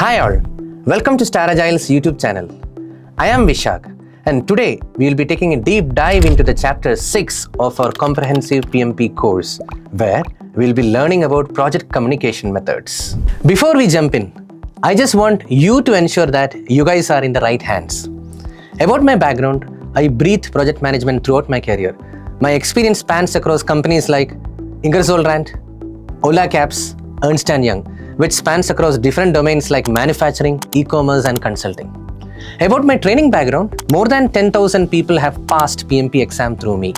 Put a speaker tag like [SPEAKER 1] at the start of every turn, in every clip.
[SPEAKER 1] Hi all, welcome to Star Agile's YouTube channel. I am Vishak and today we will be taking a deep dive into the chapter 6 of our comprehensive PMP course where we will be learning about project communication methods. Before we jump in, I just want you to ensure that you guys are in the right hands. About my background, I breathe project management throughout my career. My experience spans across companies like Ingersoll Rand, Ola Cabs, Ernst & Young, which spans across different domains like manufacturing, e-commerce and consulting. About my training background, more than 10,000 people have passed PMP exam through me.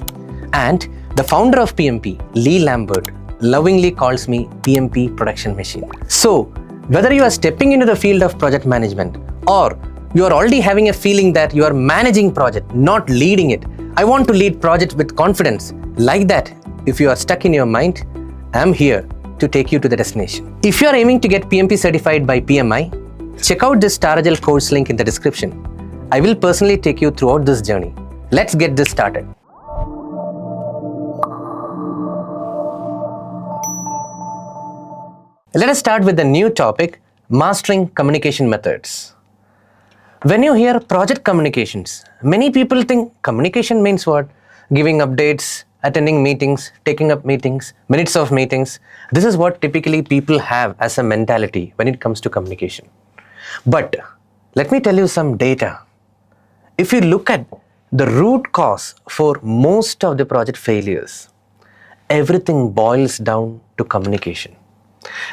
[SPEAKER 1] And the founder of PMP, Lee Lambert, lovingly calls me PMP production machine. So, whether you are stepping into the field of project management or you are already having a feeling that you are managing project, not leading it, I want to lead project with confidence. Like that, if you are stuck in your mind, I'm here to take you to the destination. If you are aiming to get PMP certified by PMI, check out this Star Agile course link in the description. I will personally take you throughout this journey. Let's get this started. Let us start with the new topic, mastering communication methods. When you hear project communications, many people think communication means what? Giving updates, attending meetings, taking up meetings, minutes of meetings. This is what typically people have as a mentality when it comes to communication. But let me tell you some data. If you look at the root cause for most of the project failures, everything boils down to communication.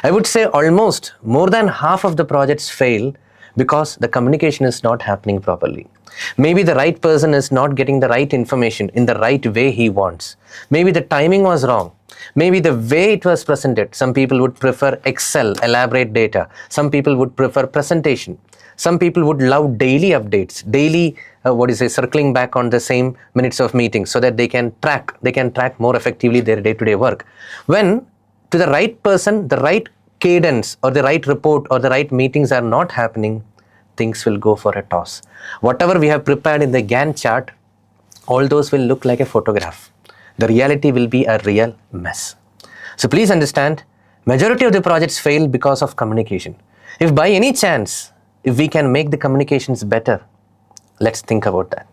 [SPEAKER 1] I would say almost more than half of the projects fail because the communication is not happening properly. Maybe the right person is not getting the right information in the right way he wants. Maybe the timing was wrong. Maybe the way it was presented. Some people would prefer Excel, elaborate data. Some people would prefer presentation. Some people would love daily updates, daily, circling back on the same minutes of meetings so that they can track more effectively their day-to-day work. When to the right person, the right cadence or the right report or the right meetings are not happening, things will go for a toss. Whatever we have prepared in the Gantt chart, all those will look like a photograph. The reality will be a real mess. So please understand, majority of the projects fail because of communication. If by any chance, if we can make the communications better, let's think about that.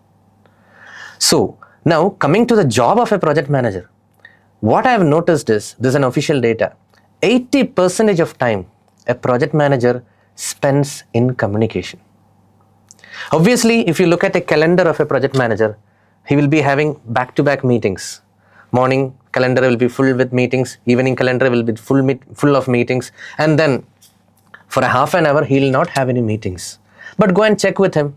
[SPEAKER 1] So now coming to the job of a project manager, what I have noticed is, this is an official data, 80% of time a project manager spends in communication. Obviously, if you look at a calendar of a project manager, he will be having back-to-back meetings. Morning calendar will be full with meetings, evening calendar will be full of meetings, and then for a half an hour, he will not have any meetings. But go and check with him.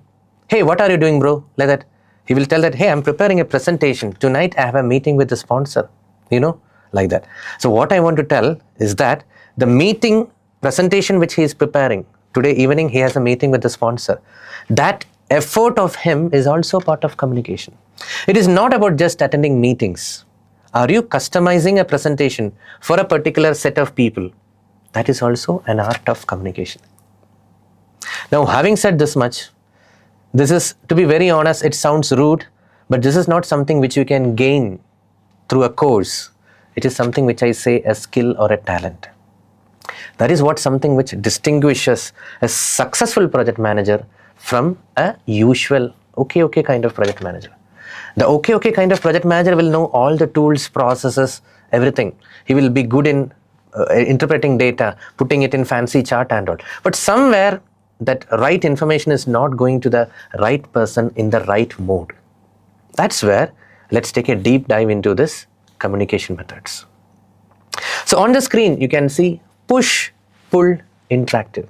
[SPEAKER 1] Hey, what are you doing, bro? Like that. He will tell that, hey, I'm preparing a presentation. Tonight, I have a meeting with the sponsor. Like that. So what I want to tell is that the meeting presentation which he is preparing, today evening he has a meeting with the sponsor. That effort of him is also part of communication. It is not about just attending meetings. Are you customizing a presentation for a particular set of people? That is also an art of communication. Now, having said this much, this is, to be very honest, it sounds rude, but this is not something which you can gain through a course. It is something which I say a skill or a talent. That is what something which distinguishes a successful project manager from a usual okay kind of project manager. The okay kind of project manager will know all the tools, processes, everything. He will be good in interpreting data, putting it in fancy chart and all. But somewhere that right information is not going to the right person in the right mode. That's where let's take a deep dive into this communication methods. So on the screen, you can see push, pull, interactive.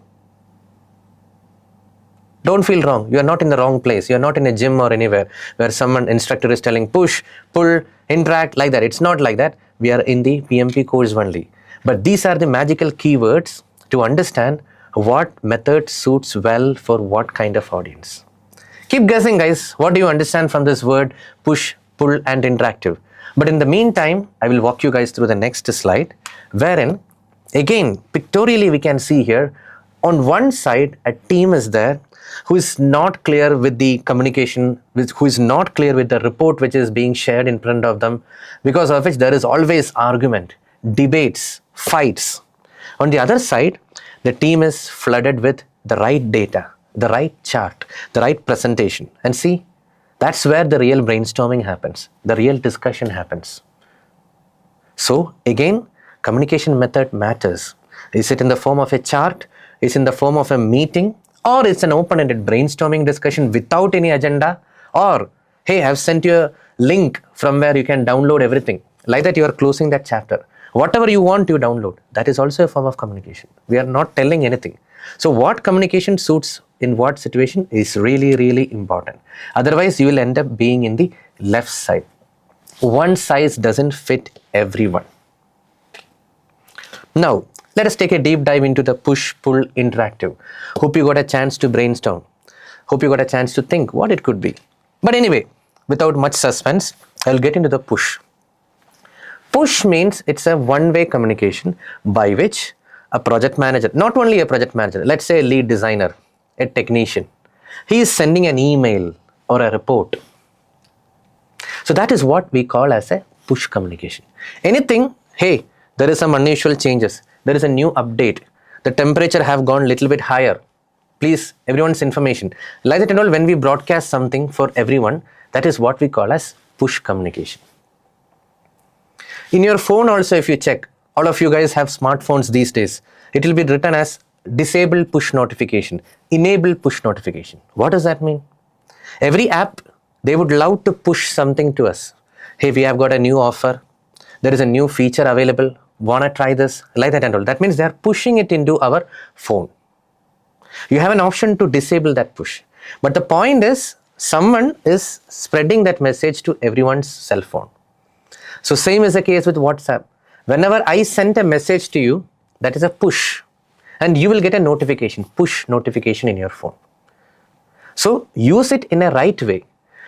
[SPEAKER 1] Don't feel wrong. You are not in the wrong place. You are not in a gym or anywhere where someone instructor is telling push, pull, interact like that. It's not like that. We are in the PMP course only. But these are the magical keywords to understand what method suits well for what kind of audience. Keep guessing, guys. What do you understand from this word push, pull and interactive? But in the meantime, I will walk you guys through the next slide, wherein, again, pictorially we can see here, on one side, a team is there who is not clear with the communication, who is not clear with the report which is being shared in front of them, because of which there is always argument, debates, fights. On the other side, the team is flooded with the right data, the right chart, the right presentation. And see, that's where the real brainstorming happens, the real discussion happens. So again, communication method matters. Is it in the form of a chart? Is it in the form of a meeting? Or it's an open-ended brainstorming discussion without any agenda? Or, hey, I've sent you a link from where you can download everything. Like that, you are closing that chapter. Whatever you want, you download. That is also a form of communication. We are not telling anything. So what communication suits in what situation is really, really important. Otherwise, you will end up being in the left side. One size doesn't fit everyone. Now, let us take a deep dive into the push-pull interactive. Hope you got a chance to brainstorm. Hope you got a chance to think what it could be. But anyway, without much suspense, I'll get into the push. Push means it's a one-way communication by which a project manager, not only a project manager, let's say a lead designer, a technician, he is sending an email or a report. So that is what we call as a push communication. Anything, hey, there is some unusual changes, there is a new update, the temperature have gone a little bit higher, please, everyone's information. Like that and all, when we broadcast something for everyone, that is what we call as push communication. In your phone also, if you check, all of you guys have smartphones these days, it will be written as disable push notification, enable push notification. What does that mean? Every app, they would love to push something to us. Hey, we have got a new offer, there is a new feature available, wanna try this, like that and all. That means they are pushing it into our phone. You have an option to disable that push. But the point is, someone is spreading that message to everyone's cell phone. So same is the case with WhatsApp. Whenever I send a message to you, that is a push. And you will get a notification, push notification in your phone. So use it in a right way.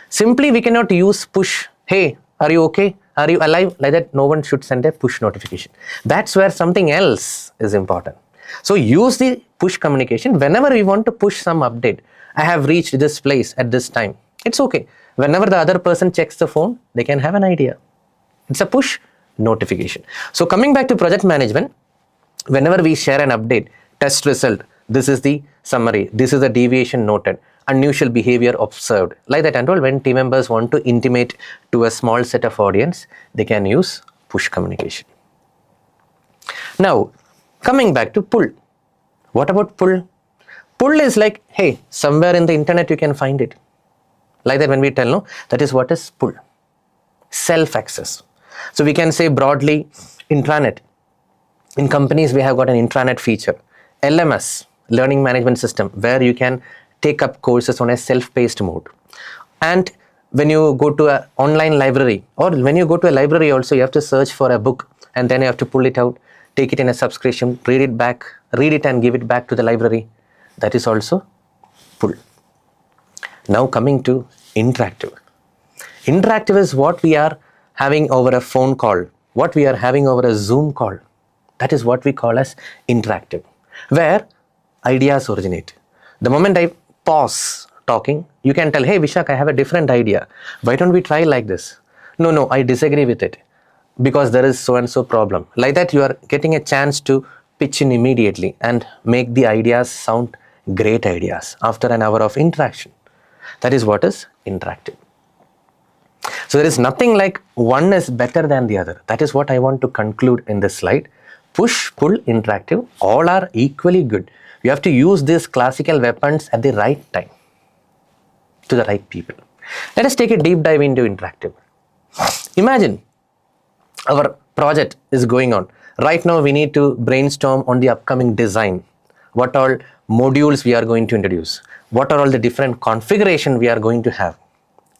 [SPEAKER 1] Simply we cannot use push, hey, are you okay? Are you alive? Like that, no one should send a push notification. That's where something else is important. So use the push communication whenever we want to push some update. I have reached this place at this time. It's okay. Whenever the other person checks the phone, they can have an idea. It's a push notification. So coming back to project management, whenever we share an update, test result, this is the summary, this is the deviation noted, unusual behavior observed, like that and all. When team members want to intimate to a small set of audience, they can use push communication. Now, coming back to pull. What about pull? Pull is like, hey, somewhere in the internet you can find it. Like that when we tell, no, that is what is pull. Self-access. So we can say broadly, intranet. In companies, we have got an intranet feature. LMS, learning management system, where you can take up courses on a self-paced mode. And when you go to an online library, or when you go to a library also, you have to search for a book and then you have to pull it out, take it in a subscription, read it and give it back to the library. That is also pull. Now coming to interactive. Interactive is what we are having over a phone call, what we are having over a Zoom call. That is what we call as interactive, where ideas originate. The moment I pause talking, you can tell, hey Vishak, I have a different idea. Why don't we try like this? No, I disagree with it because there is so and so problem. Like that, you are getting a chance to pitch in immediately and make the ideas sound great ideas after an hour of interaction. That is what is interactive. So there is nothing like one is better than the other. That is what I want to conclude in this slide. Push, pull, interactive, all are equally good. You have to use these classical weapons at the right time to the right people. Let us take a deep dive into interactive. Imagine our project is going on. Right now we need to brainstorm on the upcoming design. What all modules we are going to introduce. What are all the different configuration we are going to have.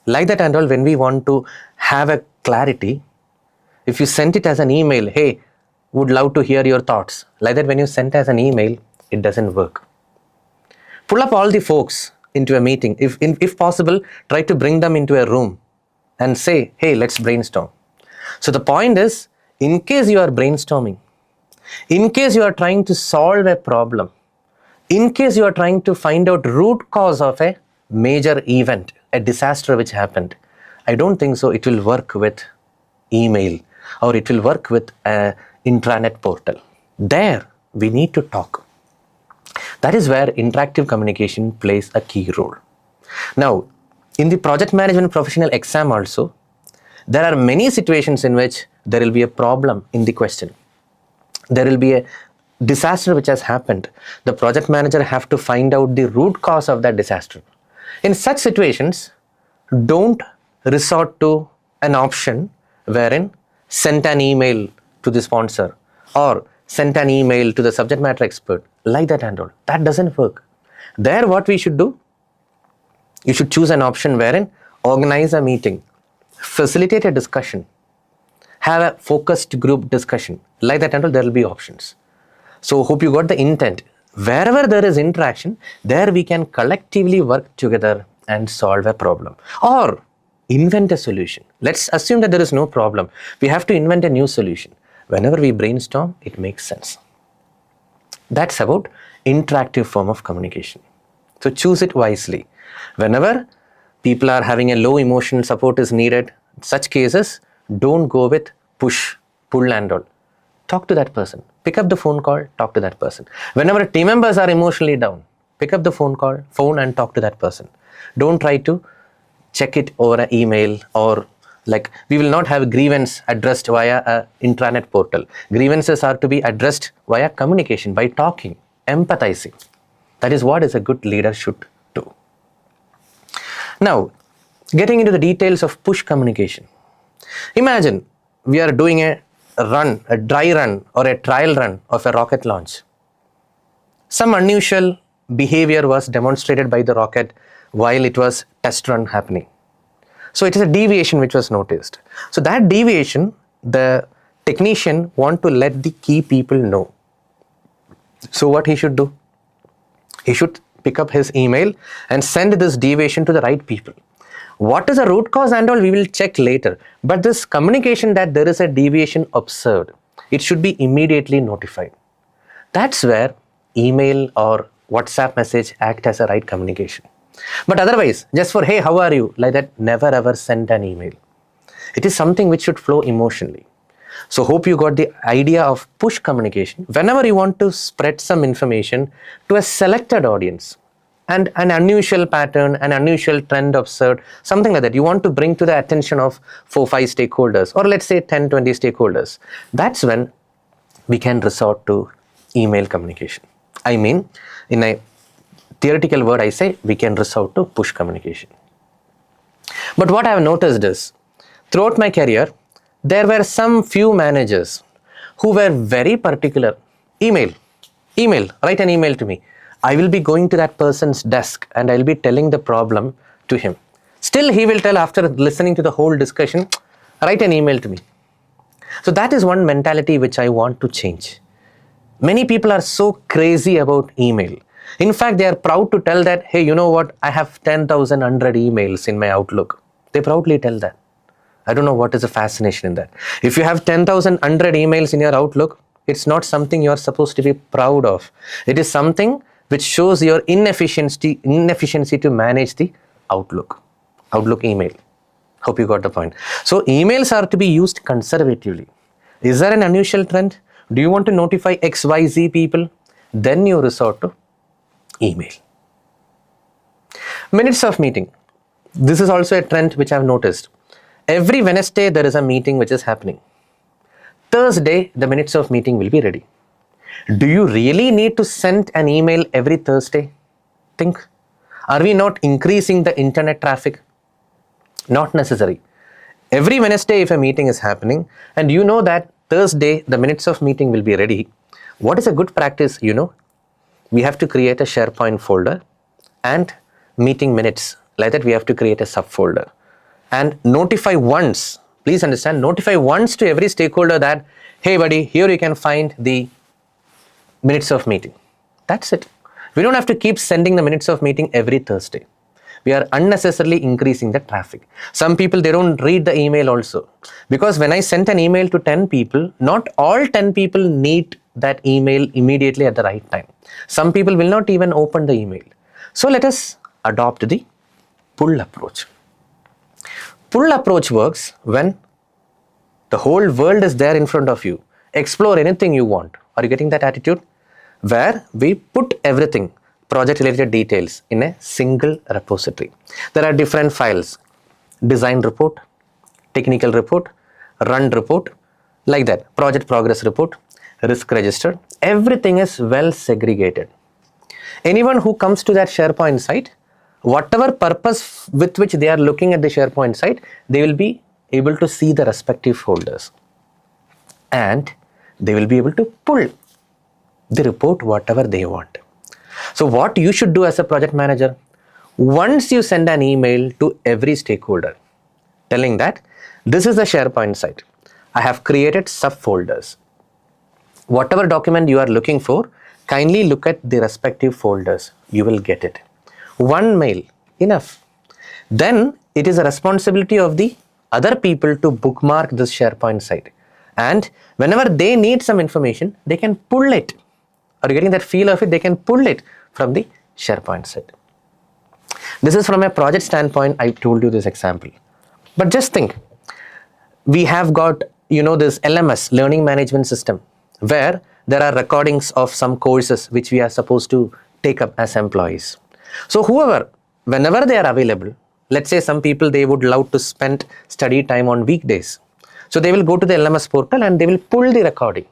[SPEAKER 1] Like that and all, when we want to have a clarity, if you send it as an email, hey, would love to hear your thoughts. Like that, when you send as an email, it doesn't work. Pull up all the folks into a meeting. If possible, try to bring them into a room and say, hey, let's brainstorm. So the point is, in case you are brainstorming, in case you are trying to solve a problem, in case you are trying to find out root cause of a major event, a disaster which happened, I don't think so it will work with email or it will work with an intranet portal. There we need to talk. That is where interactive communication plays a key role. Now, in the project management professional exam also, there are many situations in which there will be a problem in the question. There will be a disaster which has happened. The project manager have to find out the root cause of that disaster. In such situations, don't resort to an option wherein send an email to the sponsor or send an email to the subject matter expert like that and all. That doesn't work. There what we should do, you should choose an option wherein organize a meeting, facilitate a discussion, have a focused group discussion like that and all. There will be options. So hope you got the intent. Wherever there is interaction, there we can collectively work together and solve a problem or invent a solution. Let's assume that there is no problem. We have to invent a new solution. Whenever we brainstorm, it makes sense. That's about interactive form of communication. So choose it wisely. Whenever people are having a low emotional support is needed, in such cases, don't go with push, pull and all. Talk to that person. Pick up the phone call, talk to that person. Whenever team members are emotionally down, pick up the phone and talk to that person. Don't try to check it over an email or like we will not have grievance addressed via an intranet portal. Grievances are to be addressed via communication, by talking, empathizing. That is what is a good leader should do. Now, getting into the details of push communication. Imagine we are doing a run, a dry run or a trial run of a rocket launch. Some unusual behavior was demonstrated by the rocket while it was test run happening. So it is a deviation which was noticed. So that deviation, the technician want to let the key people know. So what he should do? He should pick up his email and send this deviation to the right people. What is the root cause and all we will check later. But this communication that there is a deviation observed, it should be immediately notified. That's where email or WhatsApp message act as a right communication. But otherwise, just for, hey, how are you? Like that, never ever send an email. It is something which should flow emotionally. So hope you got the idea of push communication. Whenever you want to spread some information to a selected audience and an unusual pattern, an unusual trend observed, something like that, you want to bring to the attention of 4-5 stakeholders or let's say 10-20 stakeholders. That's when we can resort to email communication. I mean, in a theoretical word, I say we can resort to push communication. But what I have noticed is, throughout my career, there were some few managers who were very particular. Email, write an email to me. I will be going to that person's desk and I will be telling the problem to him. Still, he will tell after listening to the whole discussion, write an email to me. So that is one mentality which I want to change. Many people are so crazy about email. In fact, they are proud to tell that, hey, you know what? I have 10,100 emails in my Outlook. They proudly tell that. I don't know what is the fascination in that. If you have 10,100 emails in your Outlook, it's not something you are supposed to be proud of. It is something which shows your inefficiency to manage the Outlook email. Hope you got the point. So emails are to be used conservatively. Is there an unusual trend? Do you want to notify XYZ people? Then you resort to email. Minutes of meeting. This is also a trend which I have noticed. Every Wednesday there is a meeting which is happening. Thursday the minutes of meeting will be ready. Do you really need to send an email every Thursday? Think. Are we not increasing the internet traffic? Not necessary. Every Wednesday if a meeting is happening and you know that Thursday the minutes of meeting will be ready, what is a good practice? You know, we have to create a SharePoint folder and meeting minutes. Like that we have to create a subfolder and notify once. Please understand, notify once to every stakeholder that, hey buddy, here you can find the minutes of meeting. That's it. We don't have to keep sending the minutes of meeting every Thursday. We are unnecessarily increasing the traffic. Some people, they don't read the email also. Because when I sent an email to 10 people, not all 10 people need that email immediately at the right time. Some people will not even open the email. So let us adopt the pull approach. Pull approach works when the whole world is there in front of you. Explore anything you want. Are you getting that attitude? where we put everything, project related details in a single repository. There are different files, design report, technical report, run report, like that, project progress report, risk register, everything is well segregated. Anyone who comes to that SharePoint site, whatever purpose with which they are looking at the SharePoint site, they will be able to see the respective folders and they will be able to pull the report whatever they want. So what you should do as a project manager, once you send an email to every stakeholder telling that this is the SharePoint site, I have created subfolders. Whatever document you are looking for, kindly look at the respective folders. You will get it. One mail, enough. Then it is a responsibility of the other people to bookmark this SharePoint site. And whenever they need some information, they can pull it. Are you getting that feel of it? They can pull it from the SharePoint site. This is from a project standpoint. I told you this example. But just think, we have got, this LMS, learning management system, where there are recordings of some courses which we are supposed to take up as employees. So whoever, whenever they are available, let's say some people, they would love to spend study time on weekdays. So they will go to the LMS portal and they will pull the recording.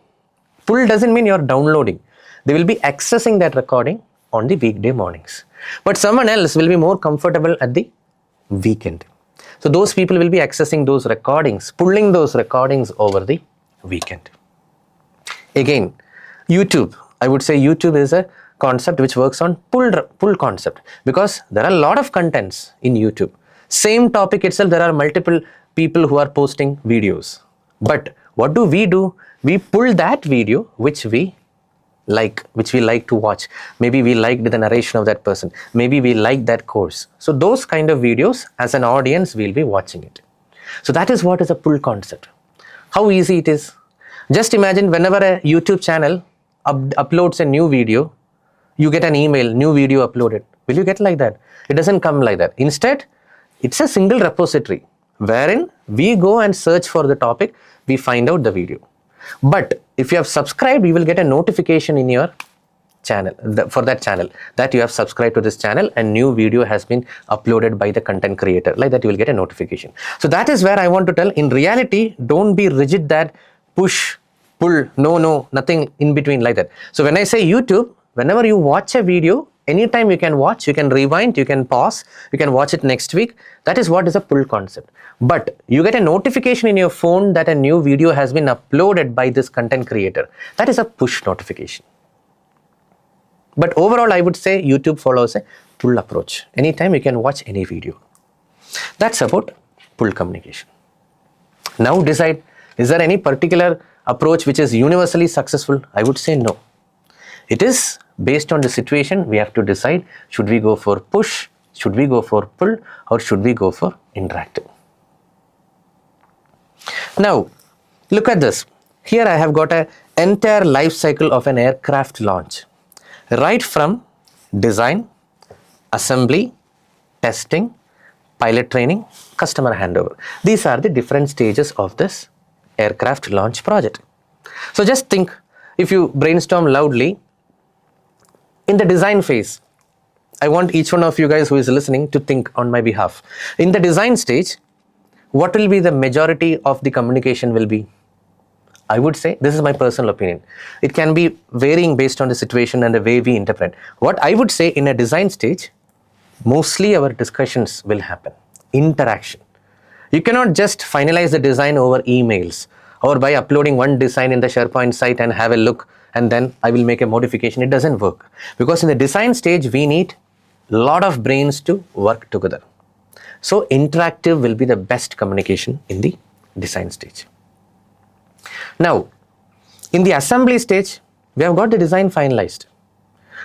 [SPEAKER 1] Pull doesn't mean you're downloading. They will be accessing that recording on the weekday mornings. But someone else will be more comfortable at the weekend. So those people will be accessing those recordings, pulling those recordings over the weekend. Again, YouTube, I would say YouTube is a concept which works on pull concept, because there are a lot of contents in YouTube. Same topic itself, there are multiple people who are posting videos. But what do? We pull that video which we like to watch. Maybe we liked the narration of that person. Maybe we like that course. So those kind of videos, as an audience, we'll be watching it. So that is what is a pull concept. How easy it is. Just imagine, whenever a YouTube channel uploads a new video, you get an email, new video uploaded. Will you get like that? It doesn't come like that. Instead, it's a single repository wherein we go and search for the topic, we find out the video. But if you have subscribed, you will get a notification in your channel, for that channel, that you have subscribed to this channel and new video has been uploaded by the content creator. Like that, you will get a notification. So that is where I want to tell, in reality, don't be rigid that push, pull, no, nothing in between like that. So when I say YouTube, whenever you watch a video, anytime you can watch, you can rewind, you can pause, you can watch it next week. That is what is a pull concept. But you get a notification in your phone that a new video has been uploaded by this content creator. That is a push notification. But overall, I would say YouTube follows a pull approach. Anytime you can watch any video. That's about pull communication. Now decide, is there any particular approach which is universally successful? I would say no. It is based on the situation. We have to decide, should we go for push, should we go for pull, or should we go for interactive? Now, look at this. Here I have got an entire life cycle of an aircraft launch. Right from design, assembly, testing, pilot training, customer handover. These are the different stages of this aircraft launch project. So just think, if you brainstorm loudly, in the design phase, I want each one of you guys who is listening to think on my behalf. In the design stage, what will be the majority of the communication will be? I would say, this is my personal opinion. It can be varying based on the situation and the way we interpret. What I would say, in a design stage, mostly our discussions will happen. Interaction. You cannot just finalize the design over emails or by uploading one design in the SharePoint site and have a look and then I will make a modification. It doesn't work. Because in the design stage, we need a lot of brains to work together. So interactive will be the best communication in the design stage. Now, in the assembly stage, we have got the design finalized.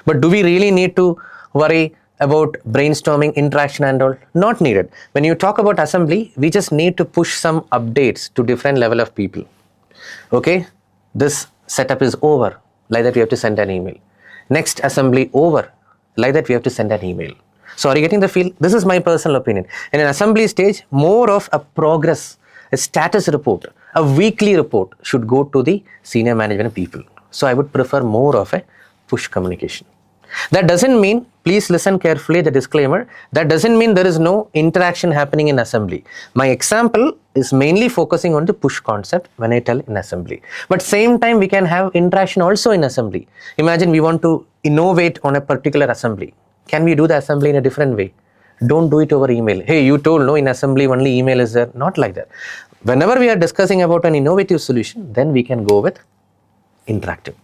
[SPEAKER 1] But do we really need to worry about brainstorming, interaction and all? Not needed. When you talk about assembly, we just need to push some updates to different level of people. Okay, this setup is over. Like that, we have to send an email. Next assembly over. Like that, we have to send an email. So are you getting the feel? This is my personal opinion. In an assembly stage, more of a progress, a status report, a weekly report should go to the senior management people. So I would prefer more of a push communication. That doesn't mean, please listen carefully, the disclaimer, that doesn't mean there is no interaction happening in assembly. My example is mainly focusing on the push concept when I tell in assembly. But same time, we can have interaction also in assembly. Imagine we want to innovate on a particular assembly. Can we do the assembly in a different way? Don't do it over email. Hey, you told no, in assembly only email is there. Not like that. Whenever we are discussing about an innovative solution, then we can go with interactive.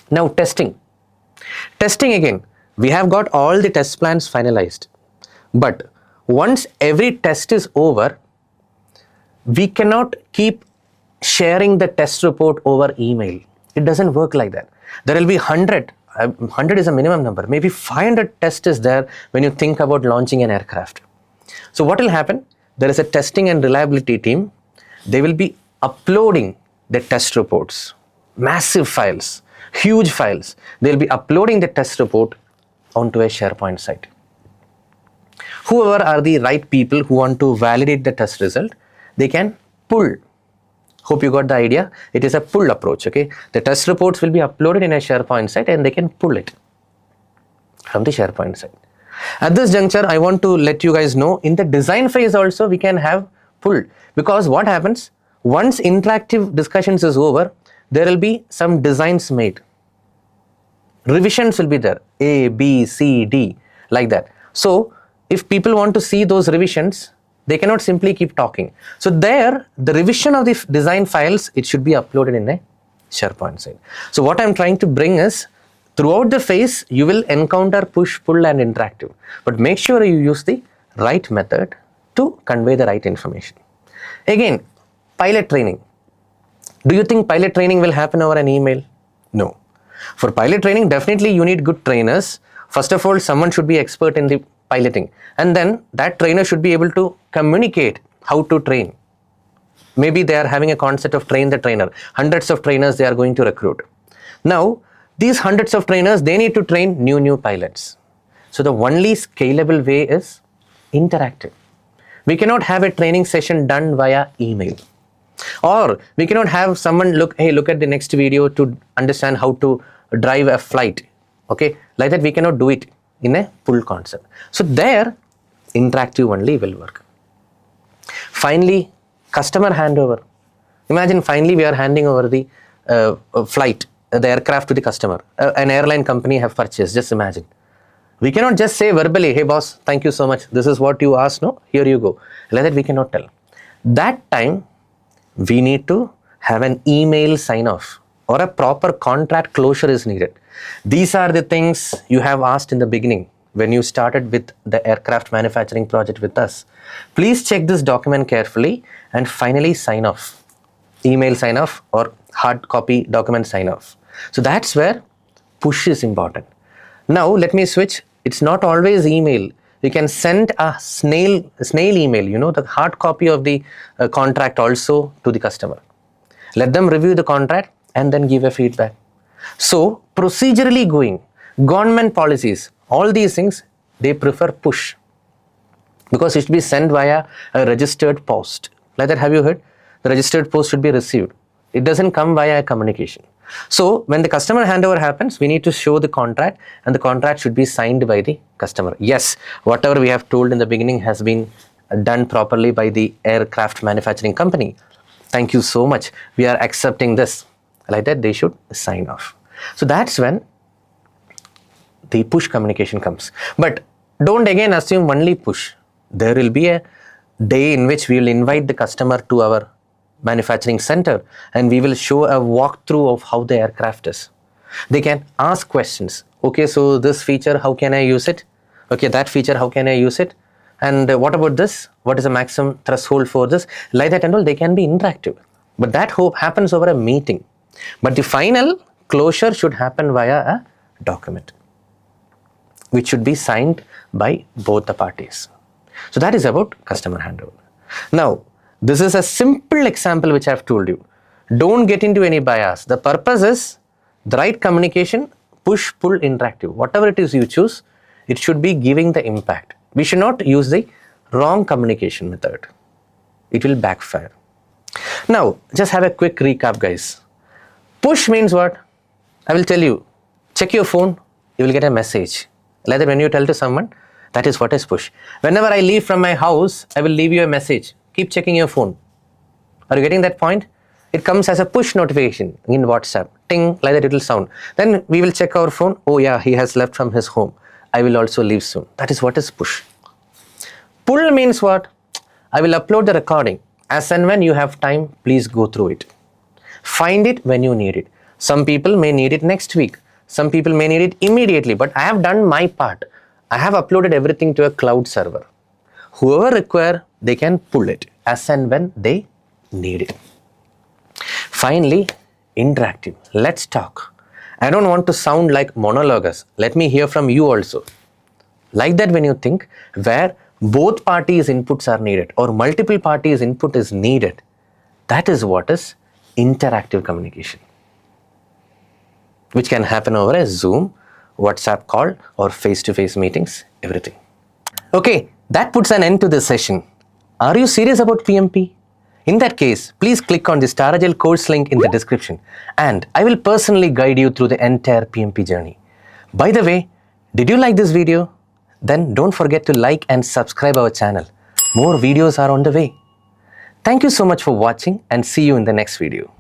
[SPEAKER 1] Now, testing. Testing again, we have got all the test plans finalized. But once every test is over, we cannot keep sharing the test report over email. It doesn't work like that. There will be 100 is a minimum number, maybe 500 tests is there when you think about launching an aircraft. So what will happen? There is a testing and reliability team. They will be uploading the test reports, massive files, huge files. They'll be uploading the test report onto a SharePoint site. Whoever are the right people who want to validate the test result, they can pull. Hope you got the idea. It is a pull approach, okay? The test reports will be uploaded in a SharePoint site and they can pull it from the SharePoint site. At this juncture, I want to let you guys know, in the design phase also, we can have pull. Because what happens, once interactive discussions is over, there will be some designs made. Revisions will be there, A, B, C, D, like that. So, if people want to see those revisions, they cannot simply keep talking. So there, the revision of the design files, it should be uploaded in a SharePoint site. So what I'm trying to bring is, throughout the phase, you will encounter push, pull and interactive. But make sure you use the right method to convey the right information. Again, pilot training. Do you think pilot training will happen over an email? No. For pilot training, definitely you need good trainers. First of all, someone should be expert in the piloting, and then that trainer should be able to communicate how to train. Maybe they are having a concept of train the trainer. Hundreds of trainers they are going to recruit. Now, these hundreds of trainers, they need to train new pilots. So the only scalable way is interactive. We cannot have a training session done via email. Or we cannot have someone look at the next video to understand how to drive a flight. Okay, like that we cannot do it in a pull concept. So there, interactive only will work. Finally, customer handover. Imagine finally we are handing over the flight, the aircraft to the customer. An airline company have purchased, just imagine. We cannot just say verbally, hey boss, thank you so much. This is what you asked, no? Here you go. Like that we cannot tell. That time, we need to have an email sign-off or a proper contract closure is needed. These are the things you have asked in the beginning when you started with the aircraft manufacturing project with us. Please check this document carefully and finally sign off. Email sign off or hard copy document sign off. So that's where push is important. Now let me switch. It's not always email. You can send a snail email, the hard copy of the contract also to the customer. Let them review the contract and then give a feedback. So procedurally going, government policies, all these things, they prefer push because it should be sent via a registered post. Like that, have you heard? The registered post should be received. It doesn't come via a communication. So when the customer handover happens, we need to show the contract and the contract should be signed by the customer. Yes, whatever we have told in the beginning has been done properly by the aircraft manufacturing company. Thank you so much. We are accepting this. Like that, they should sign off. So that's when the push communication comes. But don't again assume only push. There will be a day in which we will invite the customer to our manufacturing center and we will show a walkthrough of how the aircraft is. They can ask questions. Okay, so this feature, how can I use it? Okay, that feature, how can I use it? And what about this? What is the maximum threshold for this? Like that and all, they can be interactive. But that hope happens over a meeting. But the final closure should happen via a document, which should be signed by both the parties. So that is about customer handover. Now, this is a simple example which I have told you. Don't get into any bias. The purpose is the right communication, push, pull, interactive. Whatever it is you choose, it should be giving the impact. We should not use the wrong communication method. It will backfire. Now, just have a quick recap, guys. Push means what? I will tell you. Check your phone, you will get a message. Like that when you tell to someone, that is what is push. Whenever I leave from my house, I will leave you a message. Keep checking your phone. Are you getting that point? It comes as a push notification in WhatsApp. Ting, like that it will sound. Then we will check our phone. Oh yeah, he has left from his home. I will also leave soon. That is what is push. Pull means what? I will upload the recording. As and when you have time, please go through it. Find it when you need it. Some people may need it next week. Some people may need it immediately. But I have done my part. I have uploaded everything to a cloud server. Whoever require, they can pull it as and when they need it. Finally, interactive. Let's talk. I don't want to sound like monologues. Let me hear from you also. Like that when you think, where both parties' inputs are needed or multiple parties' input is needed, that is what is interactive communication, which can happen over a Zoom, WhatsApp call or face-to-face meetings, everything. Okay, that puts an end to this session. Are you serious about PMP? In that case, please click on the Star Agile course link in the description and I will personally guide you through the entire PMP journey. By the way, did you like this video? Then don't forget to like and subscribe our channel. More videos are on the way. Thank you so much for watching and see you in the next video.